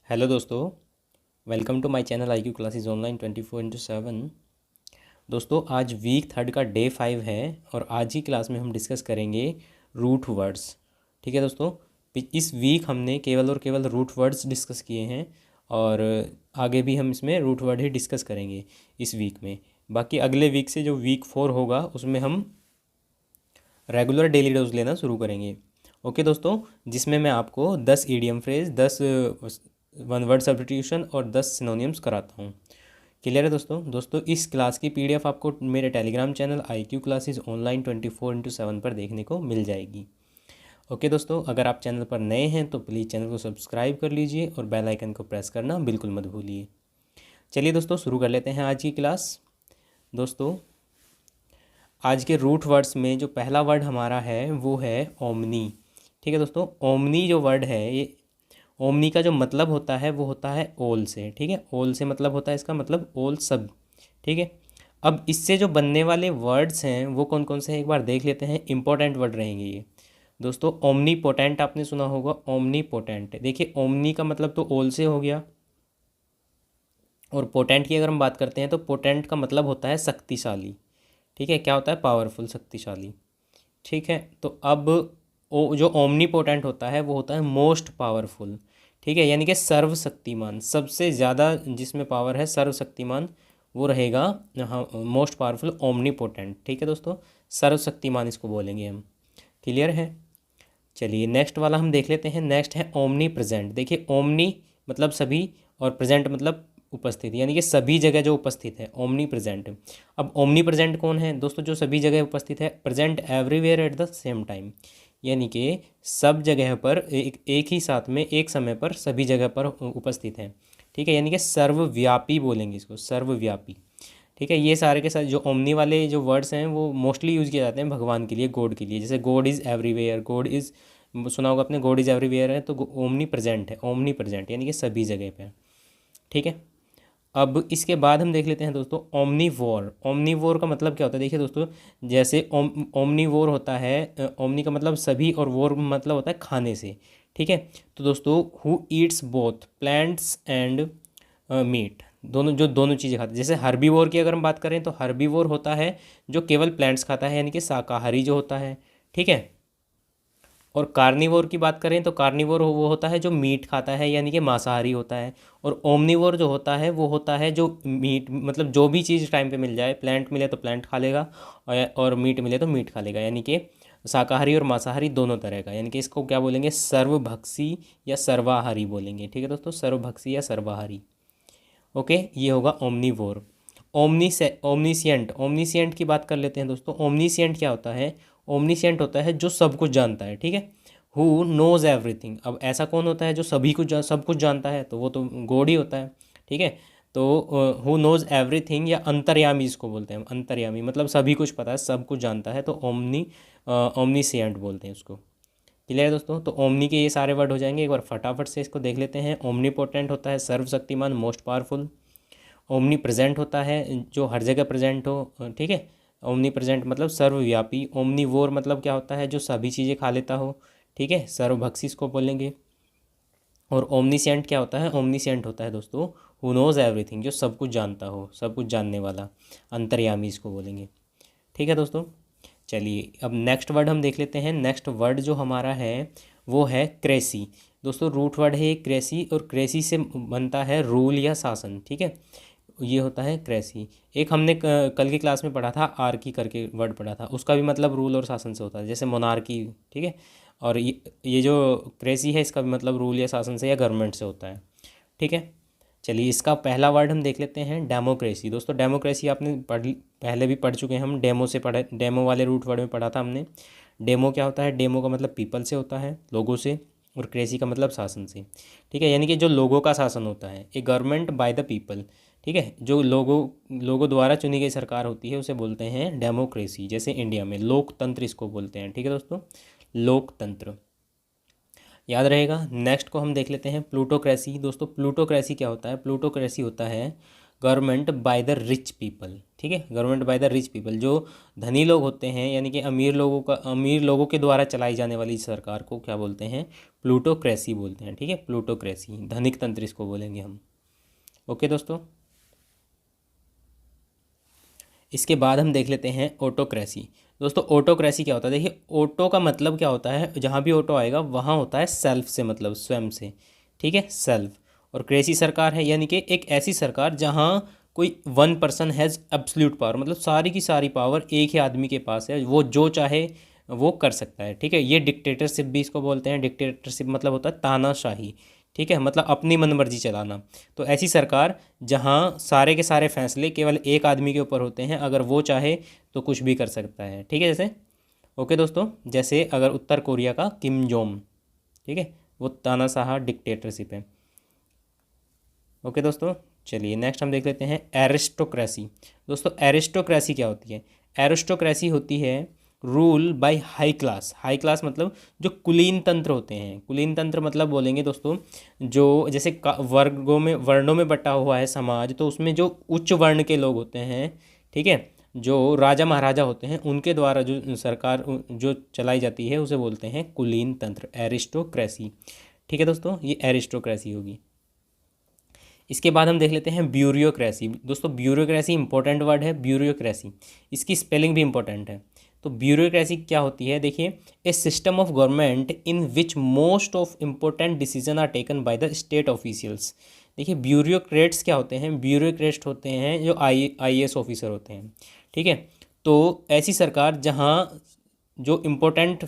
Hello दोस्तों, welcome to my channel I Q classes online 24/7। दोस्तों, आज वीक थर्ड का डे 5 है और आज की क्लास में हम डिस्कस करेंगे रूट वर्ड्स। ठीक है दोस्तों, इस वीक हमने केवल और केवल रूट वर्ड्स डिस्कस किए हैं और आगे भी हम इसमें रूट वर्ड ही डिस्कस करेंगे इस वीक में। बाकी अगले वीक से जो वीक 4 होगा उसमें हम रेगुलर डेली डोज लेना शुरू करेंगे। ओके दोस्तों, जिसमें मैं आपको 10 idiom phrase, 10 one word substitution और 10 सिनोनिम्स कराता हूँ। क्लियर है दोस्तों, इस क्लास की पीडीएफ आपको मेरे Telegram channel I Q classes online 24/7 पर देखने को मिल जाएगी। ओके दोस्तों, अगर आप चैनल पर नए हैं तो प्लीज़ चैनल को सब्सक्राइब कर लीजिए और बेल आइकन को प्रेस करना बिल्कुल मत भूलिए। चलिए दोस्तों, शुरू कर लेते हैं आज की क्लास। दोस्तों, आज के रूट वर्ड्स में जो पहला वर्ड हमारा है वो है ओमनी। ठीक है दोस्तों, ओमनी जो वर्ड है, ये ओमनी का जो मतलब होता है वो होता है ओल से। ठीक है, ओल से मतलब होता है, इसका मतलब ओल सब। ठीक है, अब इससे जो बनने वाले वर्ड्स हैं वो कौन कौन से हैं एक बार देख लेते हैं। इंपॉर्टेंट वर्ड रहेंगे ये दोस्तों। ओमनी पोटेंट आपने सुना होगा, ओमनी पोटेंट। देखिए, ओमनी का मतलब तो ओल से हो गया और पोटेंट की अगर हम बात करते हैं तो पोटेंट का मतलब होता है शक्तिशाली। ठीक है, क्या होता है? पावरफुल, शक्तिशाली। ठीक है, तो अब जो ओमनी पोटेंट होता है वो होता है मोस्ट पावरफुल। ठीक है, यानी कि सर्वशक्तिमान, सबसे ज़्यादा जिसमें पावर है, सर्वशक्तिमान वो रहेगा। हाँ, मोस्ट पावरफुल ओमनी पोटेंट। ठीक है दोस्तों, सर्वशक्तिमान इसको बोलेंगे हम। क्लियर है? चलिए नेक्स्ट वाला हम देख लेते हैं। नेक्स्ट है ओमनी प्रेजेंट। देखिए, ओमनी मतलब सभी और प्रेजेंट मतलब उपस्थित, यानी कि सभी जगह जो उपस्थित है, ओमनी प्रेजेंट। अब ओमनी प्रेजेंट कौन है दोस्तों? जो सभी जगह उपस्थित है, present everywhere at the same time, यानी कि सब जगह पर एक ही साथ में एक समय पर सभी जगह पर उपस्थित है। ठीक है, यानी कि सर्वव्यापी बोलेंगे इसको, सर्वव्यापी। ठीक है, ये सारे के साथ जो ओमनी वाले जो वर्ड्स हैं वो मोस्टली यूज़ किए जाते हैं भगवान के लिए, गॉड के लिए। जैसे God is everywhere, God is, सुना होगा आपने, गॉड इज़ एवरीवेयर है तो ओमनी प्रेजेंट है, ओमनी प्रेजेंट यानी कि सभी जगह पे। ठीक है, अब इसके बाद हम देख लेते हैं दोस्तों ओमनीवोर। ओमनीवोर का मतलब क्या होता है? देखिए दोस्तों, जैसे ओमनीवोर होता है, ओमनी का मतलब सभी और वोर मतलब होता है खाने से। ठीक है, तो दोस्तों who eats both plants and meat, दोनों, जो दोनों चीज़ें खाते हैं। जैसे हर्बीवोर की अगर हम बात करें तो हर्बीवोर होता है जो केवल प्लांट्स खाता है, यानी कि शाकाहारी जो होता है। ठीक है, और कार्निवोर की बात करें तो कार्निवोर वो होता है जो मीट खाता है, यानी कि मांसाहारी होता है। और ओमनीवोर जो होता है वो होता है जो मीट मतलब जो भी चीज़ टाइम पे मिल जाए, प्लांट मिले तो प्लांट खा लेगा और मीट मिले तो मीट खा लेगा, यानी कि शाकाहारी और मांसाहारी दोनों तरह का। यानी कि इसको क्या बोलेंगे? सर्वभक्षी या सर्वाहारी बोलेंगे। ठीक है दोस्तों, सर्वभक्षी या सर्वाहारी। ओके, ये होगा ओमनीवोर। ओमनीसियंट, ओमनीसियंट की बात कर लेते हैं दोस्तों। ओमनीसियंट क्या होता है? ओमनीसियंट होता है जो सब कुछ जानता है। ठीक है, हु नोज़ एवरीथिंग। अब ऐसा कौन होता है जो सब कुछ जानता है? तो वो तो गॉड ही होता है। ठीक है, तो हु नोज़ एवरीथिंग या अंतर्यामी जिसको बोलते हैं हम, अंतर्यामी मतलब सभी कुछ पता है, सब कुछ जानता है, तो ओमनीसियंट बोलते हैं उसको। क्लियर है दोस्तों? तो ओमनी के ये सारे वर्ड हो जाएंगे। एक बार फटाफट से इसको देख लेते हैं। ओमनीपोटेंट होता है सर्वशक्तिमान, मोस्ट पावरफुल। ओमनी प्रेजेंट होता है जो हर जगह प्रेजेंट हो। ठीक है, ओमनी प्रेजेंट मतलब सर्वव्यापी। ओमनी वोर मतलब क्या होता है? जो सभी चीज़ें खा लेता हो। ठीक है, सर्वभक्षी इसको बोलेंगे। और ओमनीसेंट क्या होता है? ओमनीसेंट होता है दोस्तों हु नोज़ एवरीथिंग, जो सब कुछ जानता हो, सब कुछ जानने वाला, अंतर्यामी इसको बोलेंगे। ठीक है दोस्तों, चलिए अब नेक्स्ट वर्ड हम देख लेते हैं। नेक्स्ट वर्ड जो हमारा है वो है क्रेसी। दोस्तों, रूट वर्ड है क्रेसी और क्रेसी से बनता है रूल या शासन। ठीक है, ये होता है क्रेसी। एक हमने कल की क्लास में पढ़ा था, आर्की करके वर्ड पढ़ा था, उसका भी मतलब रूल और शासन से होता है, जैसे मोनार्की। ठीक है, और ये जो क्रेसी है इसका भी मतलब रूल या शासन से या गवर्नमेंट से होता है। ठीक है, चलिए इसका पहला वर्ड हम देख लेते हैं, डेमोक्रेसी। दोस्तों, डेमोक्रेसी आपने पहले भी पढ़ चुके हैं, हम डेमो से पढ़े, डेमो वाले रूट वर्ड में पढ़ा था हमने। डेमो क्या होता है? डेमो का मतलब पीपल से होता है, लोगों से। और क्रेसी का मतलब शासन से। ठीक है, यानी कि जो लोगों का शासन होता है, ए गवर्नमेंट बाय द पीपल। ठीक है, जो लोगों द्वारा चुनी गई सरकार होती है उसे बोलते हैं डेमोक्रेसी। जैसे इंडिया में लोकतंत्र इसको बोलते हैं। ठीक है दोस्तों, लोकतंत्र याद रहेगा। नेक्स्ट को हम देख लेते हैं प्लूटोक्रेसी। दोस्तों, प्लूटोक्रेसी क्या होता है? प्लूटोक्रेसी होता है government by the rich people. ठीक है, government by the rich people, जो धनी लोग होते हैं यानी कि अमीर लोगों के द्वारा चलाई जाने वाली सरकार को क्या बोलते हैं? प्लूटोक्रेसी बोलते हैं। ठीक है, प्लूटोक्रेसी, धनिक तंत्र इसको बोलेंगे हम। ओके दोस्तों, इसके बाद हम देख लेते हैं ऑटोक्रेसी। दोस्तों ऑटोक्रेसी क्या होता है? देखिए, ऑटो का मतलब क्या होता है? जहाँ भी ऑटो आएगा वहाँ होता है सेल्फ से, मतलब स्वयं से। ठीक है, सेल्फ। और क्रेसी सरकार है यानी कि एक ऐसी सरकार जहाँ कोई one person has absolute power, मतलब सारी की सारी पावर एक ही आदमी के पास है, वो जो चाहे वो कर सकता है। ठीक है, ये डिक्टेटरशिप भी इसको बोलते हैं। डिक्टेटरशिप मतलब होता है तानाशाही। ठीक है, मतलब अपनी मनमर्जी चलाना। तो ऐसी सरकार जहाँ सारे के सारे फैसले केवल एक आदमी के ऊपर होते हैं, अगर वो चाहे तो कुछ भी कर सकता है। ठीक है, जैसे ओके दोस्तों, जैसे अगर उत्तर कोरिया का किम जोंग, ठीक है, वो तानाशाह डिक्टेटरशिप है। ओके दोस्तों, चलिए नेक्स्ट हम देख लेते हैं एरिस्टोक्रेसी। दोस्तों एरिस्टोक्रेसी क्या होती है? एरिस्टोक्रेसी होती है rule by high class. High class मतलब जो कुलीन तंत्र होते हैं। कुलीन तंत्र मतलब बोलेंगे दोस्तों, जो जैसे वर्णों में बटा हुआ है समाज, तो उसमें जो उच्च वर्ण के लोग होते हैं, ठीक है, जो राजा महाराजा होते हैं, उनके द्वारा जो सरकार जो चलाई जाती है उसे बोलते हैं कुलीन तंत्र, एरिस्टोक्रेसी। ठीक है दोस्तों, ये एरिस्टोक्रेसी होगी। इसके बाद हम देख लेते हैं ब्यूरोक्रेसी। दोस्तों ब्यूरोक्रेसी इंपॉर्टेंट वर्ड है, ब्यूरोक्रेसी, इसकी स्पेलिंग भी इंपॉर्टेंट है। तो ब्यूरोक्रेसी क्या होती है? देखिए, a system of government in which most of important decision are taken by the state officials. देखिए, ब्यूरोक्रेट्स क्या होते हैं? ब्यूरोक्रेट्स होते हैं जो आईएएस ऑफिसर होते हैं। ठीक है, तो ऐसी सरकार जहाँ जो इम्पोर्टेंट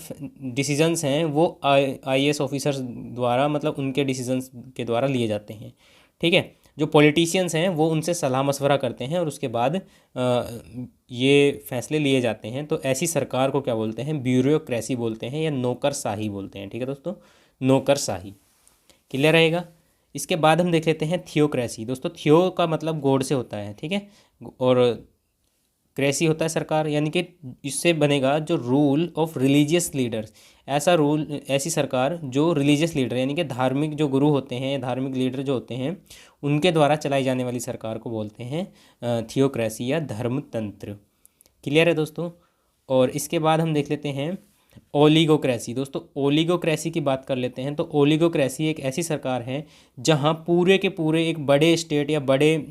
डिसीजंस हैं वो आईएएस ऑफिसर्स द्वारा, मतलब उनके डिसीजंस के द्वारा लिए जाते हैं। ठीक है, जो पॉलिटिशियंस हैं वो उनसे सलाह मशवरा करते हैं और उसके बाद ये फैसले लिए जाते हैं। तो ऐसी सरकार को क्या बोलते हैं? ब्यूरोक्रेसी बोलते हैं या नौकरशाही बोलते हैं। ठीक है दोस्तों, नौकरशाही। क्लियर रहेगा? इसके बाद हम देख लेते हैं थियोक्रेसी। दोस्तों थियो का मतलब गॉड से होता है। ठीक है, और क्रेसी होता है सरकार, यानी कि इससे बनेगा जो रूल ऑफ रिलीजियस लीडर्स। ऐसा रूल, ऐसी सरकार जो रिलीजियस लीडर यानी कि धार्मिक जो गुरु होते हैं, धार्मिक लीडर जो होते हैं, उनके द्वारा चलाई जाने वाली सरकार को बोलते हैं थियोक्रेसी या धर्मतंत्र। क्लियर है दोस्तों? और इसके बाद हम देख लेते हैं ओलिगोक्रेसी। दोस्तों ओलिगोक्रेसी की बात कर लेते हैं। तो ओलिगोक्रेसी एक ऐसी सरकार है जहां पूरे के पूरे एक बड़े स्टेट या बड़े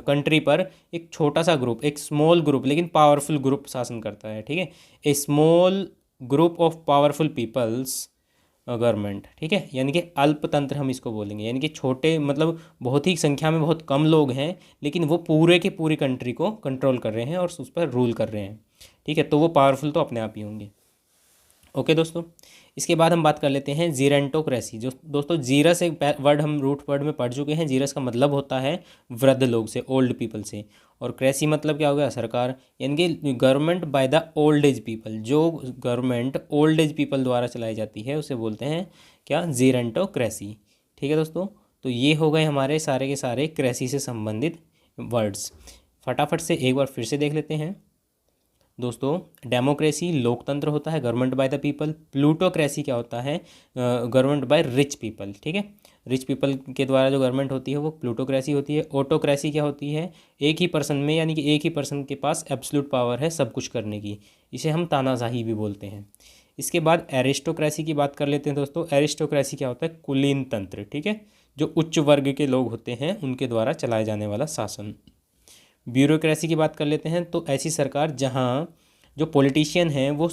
कंट्री पर एक छोटा सा ग्रुप, एक स्मॉल ग्रुप लेकिन पावरफुल ग्रुप शासन करता है। ठीक है, a small group of powerful peoples government. ठीक है, यानी कि अल्पतंत्र हम इसको बोलेंगे, यानी कि छोटे मतलब बहुत ही संख्या में बहुत कम लोग हैं, लेकिन वो पूरे के पूरी कंट्री को कंट्रोल कर रहे हैं और उस पर रूल कर रहे हैं। ठीक है, तो वो पावरफुल तो अपने आप ही होंगे। ओके दोस्तों, इसके बाद हम बात कर लेते हैं जीरेंटोक्रेसी। जो दोस्तों जीरस एक वर्ड हम रूट वर्ड में पढ़ चुके हैं। जीरस का मतलब होता है वृद्ध लोग से, ओल्ड पीपल से। और क्रेसी मतलब क्या हो गया? सरकार, यानी कि government by the old age people. जो गवर्नमेंट ओल्ड एज पीपल द्वारा चलाई जाती है उसे बोलते हैं क्या? जीरेंटोक्रेसी। ठीक है दोस्तों, तो ये हो गए हमारे सारे के सारे क्रेसी से संबंधित वर्ड्स। फटाफट से एक बार फिर से देख लेते हैं दोस्तों। डेमोक्रेसी लोकतंत्र होता है, government by the people. Plutocracy क्या होता है? Government by rich people. ठीक है, रिच पीपल के द्वारा जो गवर्नमेंट होती है वो प्लूटोक्रेसी होती है। ऑटोक्रेसी क्या होती है? एक ही पर्सन में, यानी कि एक ही पर्सन के पास एब्सोल्यूट पावर है सब कुछ करने की, इसे हम तानाशाही भी बोलते हैं। इसके बाद एरिस्टोक्रेसी की बात कर लेते हैं दोस्तों। एरिस्टोक्रेसी क्या होता है? कुलीन तंत्र। ठीक है, जो उच्च वर्ग के लोग होते हैं उनके द्वारा चलाए जाने वाला शासन। ब्यूरोक्रेसी की बात कर लेते हैं। तो ऐसी सरकार जहां जो पॉलिटिशियन हैं वो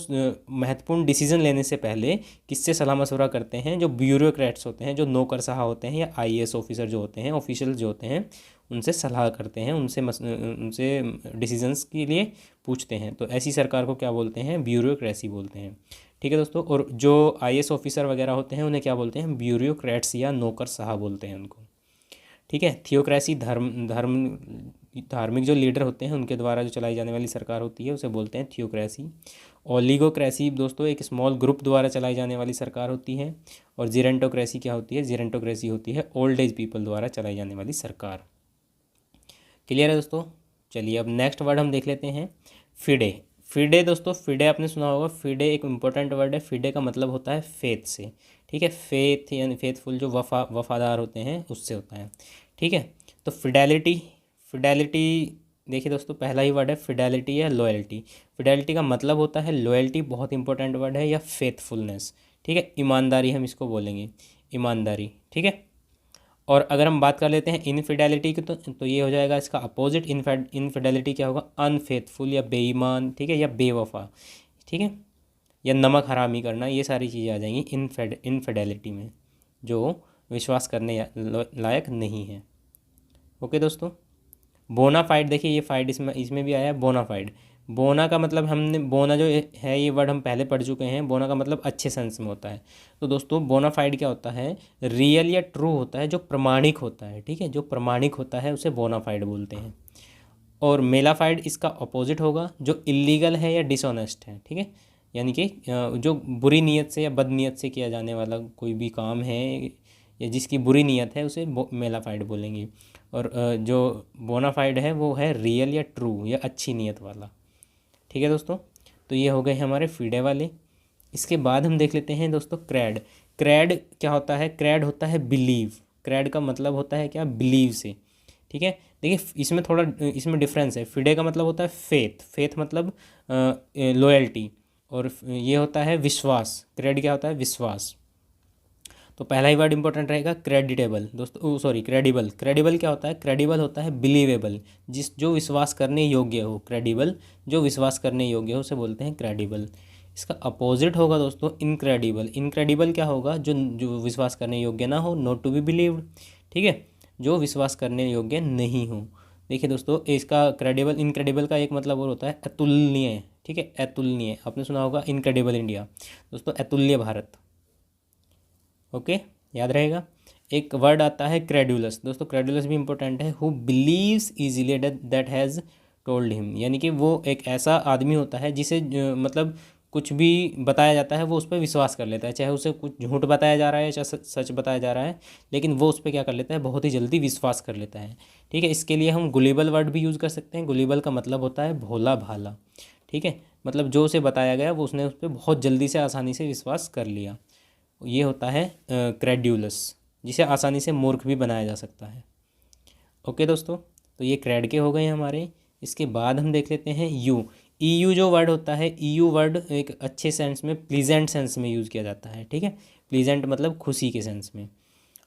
महत्वपूर्ण डिसीजन लेने से पहले किससे सलाह मशवरा करते हैं? जो ब्यूरोक्रेट्स होते हैं, जो नौकरशाह होते हैं या आईएएस ऑफिसर जो होते हैं, ऑफिशियल जो होते हैं, उनसे सलाह करते हैं, उनसे डिसीजंस के लिए पूछते हैं। तो ऐसी सरकार को क्या बोलते हैं? ब्यूरोक्रेसी बोलते हैं। ठीक है दोस्तों, और जो आईएएस ऑफिसर वगैरह होते हैं उन्हें क्या बोलते हैं? ब्यूरोक्रेट्स या नौकरशाह बोलते हैं उनको। ठीक है, थियोक्रेसी धार्मिक जो लीडर होते हैं उनके द्वारा जो चलाई जाने वाली सरकार होती है उसे बोलते हैं थियोक्रेसी। ओलिगोक्रेसी दोस्तों एक स्मॉल ग्रुप द्वारा चलाई जाने वाली सरकार होती है। और जीरेंटोक्रेसी क्या होती है? जीरेंटोक्रेसी होती है ओल्ड एज पीपल द्वारा चलाई जाने वाली सरकार। क्लियर है दोस्तों? चलिए अब नेक्स्ट वर्ड हम देख लेते हैं, फिडे। फिडे दोस्तों, फिडे आपने सुना होगा। फिडे एक इंपॉर्टेंट वर्ड है। फिडे का मतलब होता है फेथ से। ठीक है, फेथ यानी फेथफुल, जो वफादार होते हैं उससे होता है। ठीक है, तो फिडेलिटी, फिडेलिटी, देखिए दोस्तों पहला ही वर्ड है फिडेलिटी या लॉयल्टी। फिडेलिटी का मतलब होता है लॉयल्टी, बहुत इंपॉर्टेंट वर्ड है, या फेथफुलनेस, ठीक है, ईमानदारी हम इसको बोलेंगे, ईमानदारी, ठीक है। और अगर हम बात कर लेते हैं इनफिडेलिटी की, तो ये हो जाएगा इसका अपोजिट। इनफिडेलिटी क्या होगा, अनफेथफुल या बेईमान, ठीक है, या बेवफा, ठीक है, या नमक हरामी करना, ये सारी चीज़ें आ जाएंगी इनफिडेलिटी में, जो विश्वास करने लायक नहीं है। ओके दोस्तों। बोनाफाइड, देखिए ये फाइड इसमें इसमें भी आया है, बोनाफाइड। बोना का मतलब हमने, बोना जो है ये वर्ड हम पहले पढ़ चुके हैं। बोना का मतलब अच्छे सेंस में होता है। तो दोस्तों बोनाफाइड क्या होता है, रियल या ट्रू होता है, जो प्रमाणिक होता है, ठीक है, जो प्रमाणिक होता है उसे बोनाफाइड बोलते हैं। और मेलाफाइड इसका अपोजिट होगा, जो इलीगल है या डिसऑनेस्ट है, ठीक है, यानी कि जो बुरी नीयत से या बदनीयत से किया जाने वाला कोई भी काम है या जिसकी बुरी नीयत है उसे मेलाफाइड बोलेंगे। और जो बोनाफाइड है वो है रियल या ट्रू या अच्छी नीयत वाला, ठीक है दोस्तों। तो ये हो गए हमारे फीडे वाले। इसके बाद हम देख लेते हैं दोस्तों क्रेड। क्रेड क्या होता है, क्रेड होता है बिलीव। क्रेड का मतलब होता है क्या, बिलीव से, ठीक है। देखिए इसमें थोड़ा इसमें डिफरेंस है। फिडे का मतलब होता है फेथ, फेथ मतलब लॉयल्टी, और ये होता है विश्वास। क्रेड क्या होता है, विश्वास। तो पहला ही वर्ड इंपॉर्टेंट रहेगा क्रेडिटेबल दोस्तों, सॉरी क्रेडिबल। क्रेडिबल क्या होता है, क्रेडिबल होता है बिलीवेबल, जो विश्वास करने योग्य हो। क्रेडिबल जो विश्वास करने योग्य हो उसे बोलते हैं क्रेडिबल। इसका अपोजिट होगा दोस्तों इनक्रेडिबल। इनक्रेडिबल क्या होगा, जो जो विश्वास करने योग्य ना हो, नॉट टू बी बिलीव्ड, ठीक है, जो विश्वास करने योग्य नहीं हो। देखिए दोस्तों इसका क्रेडिबल, इनक्रेडिबल का एक मतलब और होता है अतुलनीय, ठीक है, अतुलनीय। आपने सुना होगा इनक्रेडिबल इंडिया, दोस्तों अतुल्य भारत। ओके, याद रहेगा। एक वर्ड आता है क्रेडुलस, दोस्तों क्रेडुलस भी इंपॉर्टेंट है। Who believes easily that has told him, यानी कि वो एक ऐसा आदमी होता है जिसे मतलब कुछ भी बताया जाता है वो उस पर विश्वास कर लेता है, चाहे उसे कुछ झूठ बताया जा रहा है चाहे सच बताया जा रहा है, लेकिन वो उस पर क्या कर लेता है, बहुत ही जल्दी विश्वास कर लेता है, ठीक है। इसके लिए हम गुलेबल वर्ड भी यूज़ कर सकते हैं। गुलेबल का मतलब होता है भोला भाला, ठीक है, मतलब जो उसे बताया गया वो उसने उस पर बहुत जल्दी से आसानी से विश्वास कर लिया। ये होता है क्रेड्यूलस, जिसे आसानी से मूर्ख भी बनाया जा सकता है। ओके दोस्तों, तो ये क्रेड के हो गए हमारे। इसके बाद हम देख लेते हैं यू। ईयू जो वर्ड होता है, ईयू वर्ड एक अच्छे सेंस में, प्लीजेंट सेंस में यूज़ किया जाता है, ठीक है। प्लीजेंट मतलब खुशी के सेंस में।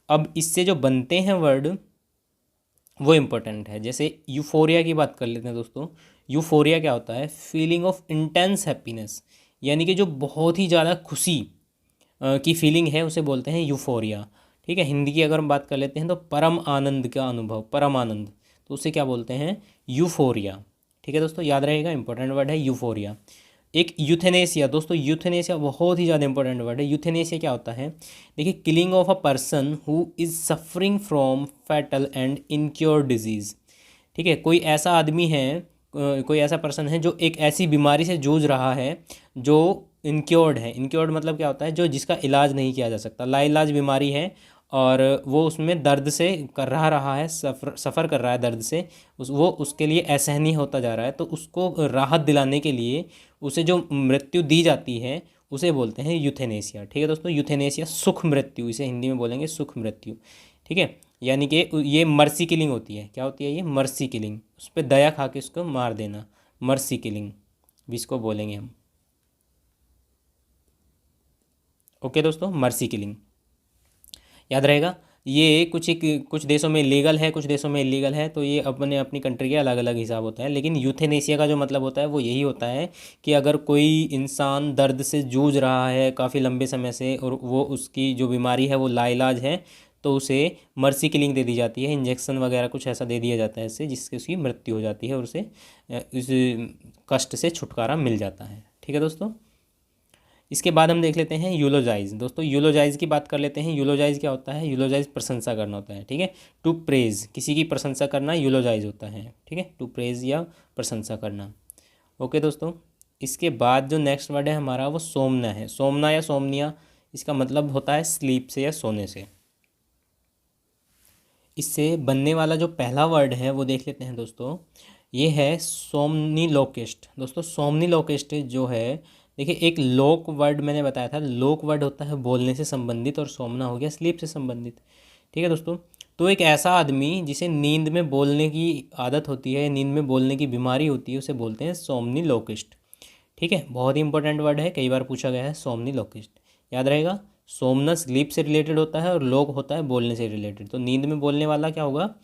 अब इससे जो बनते हैं वर्ड वो इम्पोर्टेंट है। जैसे यूफोरिया की बात कर लेते हैं दोस्तों। यूफोरिया क्या होता है, फीलिंग ऑफ इंटेंस हैप्पीनेस, यानी कि जो बहुत ही ज़्यादा खुशी की फीलिंग है उसे बोलते हैं यूफोरिया, ठीक है। हिंदी की अगर हम बात कर लेते हैं तो परम आनंद का अनुभव, परम आनंद, तो उसे क्या बोलते हैं, यूफोरिया, ठीक है दोस्तों, याद रहेगा, इंपॉर्टेंट वर्ड है यूफोरिया। एक यूथेनेसिया, दोस्तों यूथेनेसिया बहुत ही ज़्यादा इंपॉर्टेंट वर्ड है। यूथेनेसिया क्या होता है, देखिए killing of a person who is suffering from fatal and incure disease, ठीक है। कोई ऐसा आदमी है, कोई ऐसा पर्सन है जो एक ऐसी बीमारी से जूझ रहा है जो इनक्योर्ड है। इनक्योर्ड मतलब क्या होता है, जो जिसका इलाज नहीं किया जा सकता, लाइलाज बीमारी है, और वो उसमें दर्द से कर रहा है, सफ़र कर रहा है दर्द से, वो उसके लिए असहनीय होता जा रहा है। तो उसको राहत दिलाने के लिए उसे जो मृत्यु दी जाती है उसे बोलते हैं यूथेनेसिया, ठीक है दोस्तों। यूथेनेसिया सुख मृत्यु, इसे हिंदी में बोलेंगे सुख मृत्यु, ठीक है। यानी कि ये मर्सी किलिंग होती है, क्या होती है ये, मर्सी किलिंग, उस पर दया खा के उसको मार देना, मर्सी किलिंग भी इसको बोलेंगे हम। ओके दोस्तों, मर्सी किलिंग याद रहेगा। ये कुछ देशों में लीगल है, कुछ देशों में इलीगल है, तो ये अपने अपनी कंट्री के अलग अलग हिसाब होता है। लेकिन यूथेनेसिया का जो मतलब होता है वो यही होता है कि अगर कोई इंसान दर्द से जूझ रहा है काफ़ी लंबे समय से, और वो उसकी जो बीमारी है वो लाइलाज है, तो उसे मर्सी किलिंग दे दी जाती है। इंजेक्शन वगैरह कुछ ऐसा दे दिया जाता है इससे, जिससे उसकी मृत्यु हो जाती है और उसे इस कष्ट से छुटकारा मिल जाता है, ठीक है दोस्तों। इसके बाद हम देख लेते हैं यूलोजाइज। दोस्तों यूलोजाइज की बात कर लेते हैं। यूलोजाइज क्या होता है, यूलोजाइज प्रशंसा करना होता है, ठीक है। टू प्रेज, किसी की प्रशंसा करना यूलोजाइज होता है, ठीक है, टू प्रेज या प्रशंसा करना। ओके दोस्तों, इसके बाद जो नेक्स्ट वर्ड है हमारा वो सोमना है। सोमना या सोमनिया, इसका मतलब होता है स्लीप से या सोने से। इससे बनने वाला जो पहला वर्ड है वो देख लेते हैं दोस्तों। ये है सोमनीलोकिस्ट। दोस्तों सोमनीलोकिस्ट जो है, देखिए एक लोक वर्ड मैंने बताया था, लोक वर्ड होता है बोलने से संबंधित, और सोमना हो गया स्लीप से संबंधित, ठीक है दोस्तों। तो एक ऐसा आदमी जिसे नींद में बोलने की आदत होती है, नींद में बोलने की बीमारी होती है, उसे बोलते हैं सोमनीलोकिस्ट। ठीक है, बहुत ही इंपॉर्टेंट वर्ड है, कई बार पूछा गया है सोमनीलोकिस्ट, याद रहेगा। सोमनस स्लीप से रिलेटेड होता है और लोक होता है बोलने से रिलेटेड, तो नींद में बोलने वाला क्या होगा,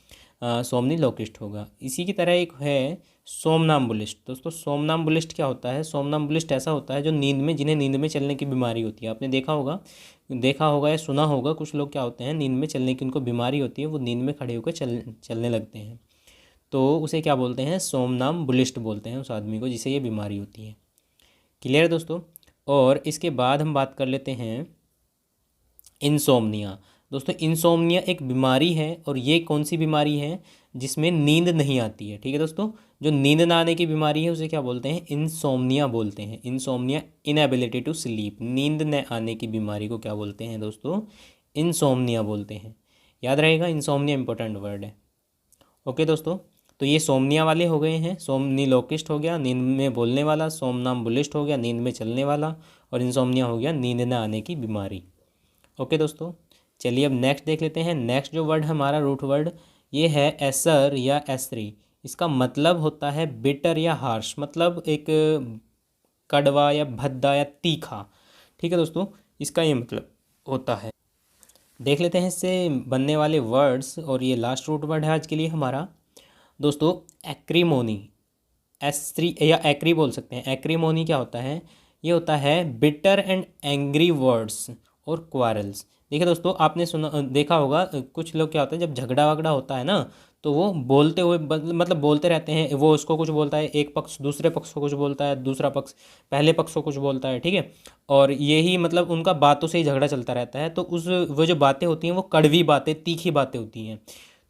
सोमनीलोकिस्ट होगा। इसी की तरह एक है सोमनाम्बुलिस्ट। दोस्तों सोमनाम्बुलिस्ट क्या होता है, सोमनाम्बुलिस्ट ऐसा होता है जो नींद में, जिन्हें नींद में चलने की बीमारी होती है। आपने देखा होगा या सुना होगा, कुछ लोग क्या होते हैं, नींद में चलने की उनको बीमारी होती है, वो नींद में खड़े होकर चलने लगते हैं, तो उसे क्या बोलते हैं, सोमनाम्बुलिस्ट बोलते हैं उस आदमी को जिसे ये बीमारी होती है। क्लियर है दोस्तों। और इसके बाद हम बात कर लेते हैं इंसोम्निया। दोस्तों इंसोम्निया एक बीमारी है, और ये कौन सी बीमारी है, जिसमें नींद नहीं आती है। ठीक है दोस्तों, जो नींद ना आने की बीमारी है उसे क्या बोलते हैं, इंसोम्निया बोलते हैं। इंसोम्निया, इनएबिलिटी टू स्लीप, नींद न आने की बीमारी को क्या बोलते हैं दोस्तों, इंसोम्निया बोलते हैं। याद रहेगा, इंसोम्निया इंपॉर्टेंट वर्ड है। ओके दोस्तों, तो ये सोमनिया वाले हो गए हैं। सोमनीलोकिस्ट हो गया नींद में बोलने वाला, सोमनाम्बुलिस्ट हो गया नींद में चलने वाला, और इंसोम्निया हो गया नींद न आने की बीमारी। ओके दोस्तों, चलिए अब नेक्स्ट देख लेते हैं। नेक्स्ट जो वर्ड हमारा रूट वर्ड, ये है एसर या एसरी। इसका मतलब होता है बिटर या हार्श, मतलब एक कड़वा या भद्दा या तीखा। ठीक है दोस्तों, इसका ये मतलब होता है। देख लेते हैं इससे बनने वाले वर्ड्स, और ये लास्ट रूट वर्ड है आज के लिए हमारा दोस्तों, एक्रीमोनी। एस3 या एक्री बोल सकते हैं। एक्रीमोनी क्या होता है, ये होता है बिटर एंड एंग्री वर्ड्स और क्वारल्स। देखिए दोस्तों, आपने देखा होगा, कुछ लोग क्या होता है, जब झगड़ा वगड़ा होता है ना, तो वो बोलते हुए मतलब बोलते रहते हैं। वो उसको कुछ बोलता है, एक पक्ष दूसरे पक्ष को कुछ बोलता है, दूसरा पक्ष पहले पक्ष को कुछ बोलता है। ठीक है, और यही मतलब उनका बातों से ही झगड़ा चलता रहता है। तो वो जो बातें होती हैं वो कड़वी बातें, तीखी बातें होती हैं।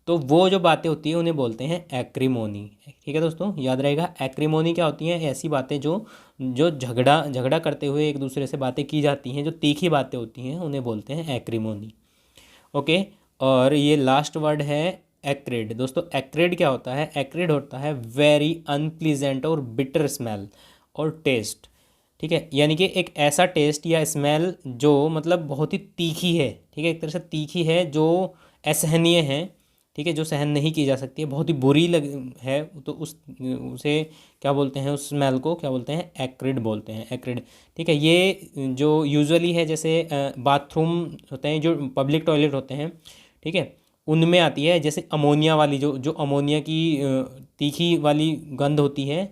तो वो जो बातें होती हैं उन्हें बोलते हैं एक्रीमोनी। ठीक है दोस्तों, याद रहेगा, एक्रीमोनी क्या होती हैं, ऐसी बातें जो जो झगड़ा झगड़ा करते हुए एक दूसरे से बातें की जाती हैं, जो तीखी बातें होती हैं, उन्हें बोलते हैं एक्रीमोनी। ओके, और ये लास्ट वर्ड है एक्रिड। दोस्तों एक्रिड क्या होता है, एक्रिड होता है वेरी अनप्लीजेंट और बिटर स्मेल और टेस्ट। ठीक है, यानी कि एक ऐसा टेस्ट या स्मेल जो मतलब बहुत ही तीखी है। ठीक है, एक तरह से तीखी है, जो असहनीय है। ठीक है, जो सहन नहीं की जा सकती है, बहुत ही बुरी है, तो उसे क्या बोलते हैं, उस स्मेल को क्या बोलते हैं, एक्रिड बोलते हैं, एक्रिड। ठीक है, ये जो यूजुअली है, जैसे बाथरूम होते हैं, जो पब्लिक टॉयलेट होते हैं, ठीक है, उनमें आती है। जैसे अमोनिया वाली, जो जो अमोनिया की तीखी वाली गंध होती है,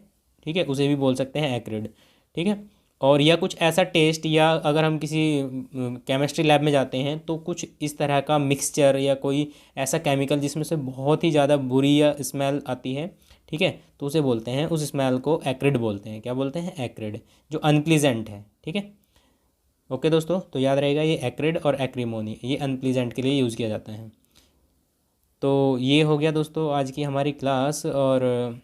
ठीक है, उसे भी बोल सकते हैं एक्रिड। ठीक है, और या कुछ ऐसा टेस्ट, या अगर हम किसी केमिस्ट्री लैब में जाते हैं तो कुछ इस तरह का मिक्सचर या कोई ऐसा केमिकल जिसमें से बहुत ही ज़्यादा बुरी या स्मेल आती है, ठीक है, तो उसे बोलते हैं, उस स्मेल को एक्रिड बोलते हैं। क्या बोलते हैं, एक्रिड, जो अनप्लीजेंट है। ठीक है, ओके दोस्तों, तो याद रहेगा, ये एक्रिड और एक्रीमोनी ये अनप्लीजेंट के लिए यूज़ किया जाता है। तो ये हो गया दोस्तों आज की हमारी क्लास। और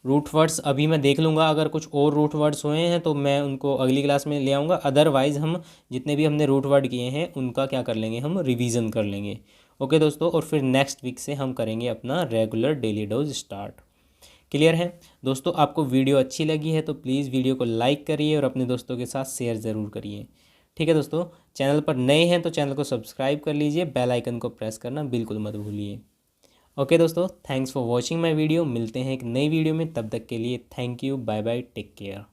रूट वर्ड्स अभी मैं देख लूँगा, अगर कुछ और रूट वर्ड्स हुए हैं तो मैं उनको अगली क्लास में ले आऊँगा। अदरवाइज़ हम जितने भी हमने रूट वर्ड किए हैं उनका क्या कर लेंगे, हम रिवीजन कर लेंगे। ओके दोस्तों, और फिर नेक्स्ट वीक से हम करेंगे अपना regular daily dose start. Clear है दोस्तों। आपको वीडियो अच्छी लगी है तो प्लीज़ वीडियो को लाइक करिए और अपने दोस्तों के साथ शेयर ज़रूर करिए। ठीक है दोस्तों, चैनल पर नए हैं तो चैनल को सब्सक्राइब कर लीजिए, बेल आइकन को प्रेस करना बिल्कुल मत भूलिए। ओके दोस्तों, thanks for watching my video. मिलते हैं एक नई वीडियो में, तब तक के लिए thank you, bye bye, take care.